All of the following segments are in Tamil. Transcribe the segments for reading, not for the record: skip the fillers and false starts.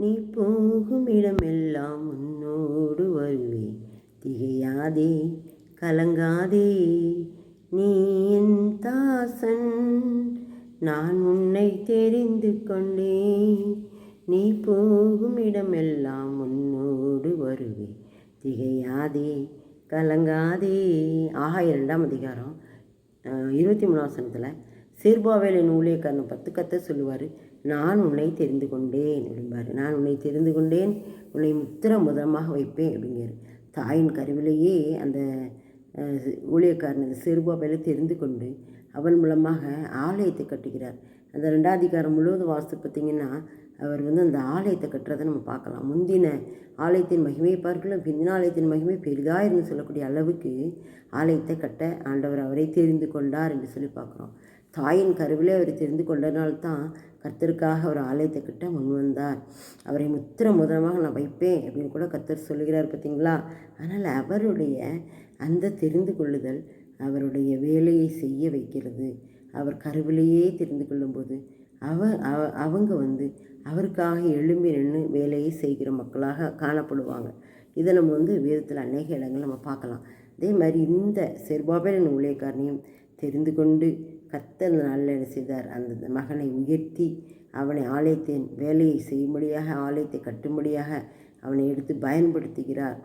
நீ போகும் இடமெல்லாம் உன்னோடு வருவேன். திகையாதே கலங்காதே, நீ என் தாசன், நான் உன்னை தெரிந்து கொண்டேன். நீ போகும் இடமெல்லாம் உன்னோடு வருவேன். திகையாதே கலங்காதே. ஆகாயம் 2ஆம் அதிகாரம் 23 வசனத்தில் செருபாபேலின் ஊழியக்காரனை 10 கர்த்தர் சொல்லுவார், நான் உன்னை தெரிந்து கொண்டேன் அப்படிம்பார். நான் உன்னை தெரிந்து கொண்டேன், உன்னை முத்திர முதலமாக வைப்பேன் அப்படிங்கிறார். தாயின் கருவிலேயே அந்த ஊழியக்காரன் அந்த செருபாபேலை தெரிந்து கொண்டு அவன் மூலமாக ஆலயத்தை கட்டுகிறார். அந்த 2ஆம் அதிகாரம் முழுவதும் வாசித்து பார்த்திங்கன்னா அவர் அந்த ஆலயத்தை கட்டுறதை நம்ம பார்க்கலாம். முந்தின ஆலயத்தின் மகிமை பார்க்கலாம், பிந்தின ஆலயத்தின் மகிமை பெரிதாக இருந்து சொல்லக்கூடிய அளவுக்கு ஆலயத்தை கட்ட ஆண்டவர் அவரை தெரிந்து கொண்டார் என்று சொல்லி பார்க்குறோம். தாயின் கருவிலே அவரை தெரிந்து கொண்டனால்தான் கர்த்தருக்காக அவர் ஆலயத்தை கட்ட முன் வந்தார். அவரை முத்திர முதலமாக நான் வைப்பேன் அப்படின்னு கூட கர்த்தர் சொல்லுகிறார் பார்த்தீங்களா. அதனால் அவருடைய அந்த தெரிந்து கொள்ளுதல் அவருடைய வேலையை செய்ய வைக்கிறது. அவர் கருவிலேயே தெரிந்து கொள்ளும்போது அவங்க அவருக்காக எழும்பி நின்று வேலையை செய்கிற மக்களாக காணப்படுவாங்க. இதை நம்ம வேதத்தில் அநேக இடங்கள் நம்ம பார்க்கலாம். அதே மாதிரி இந்த செருபாபேலின் ஊழியக்காரனையும் தெரிந்து கொண்டு கர்த்தர் நாளில் என்ன செய்தார், அந்த மகனை உயர்த்தி அவனை ஆலயத்தின் வேலையை செய்யும்படியாக, ஆலயத்தை கட்டும்படியாக அவனை எடுத்து பயன்படுத்துகிறார்.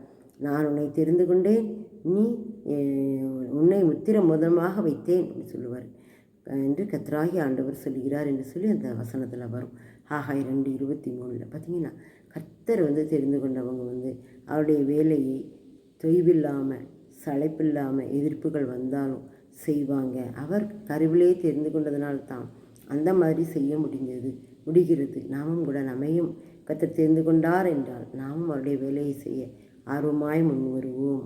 நான் உன்னை தெரிந்து கொண்டேன், நீ உன்னை முத்திர முதலமாக வைத்தேன் அப்படின்னு சொல்லுவார் என்று கர்த்தராகிய ஆண்டவர் சொல்கிறார் என்று சொல்லி அந்த வசனத்தில் வரும். ஆகாயம் 2:23 பார்த்தீங்கன்னா கர்த்தர் தெரிந்து கொண்டவங்க அவருடைய வேலையை தொய்வில்லாமல் சளைப்பில்லாமல் எதிர்ப்புகள் வந்தாலும் செய்வாங்க. அவர் கருவிலே தெரிந்து கொண்டதனால்தான் அந்த மாதிரி செய்ய முடிகிறது. நாமும் கூட நம்மையும் கர்த்தர் தெரிந்து கொண்டார் என்றால் நாமும் அவருடைய வேலையை செய்ய ஆர்வமாய் முன் வருவோம்.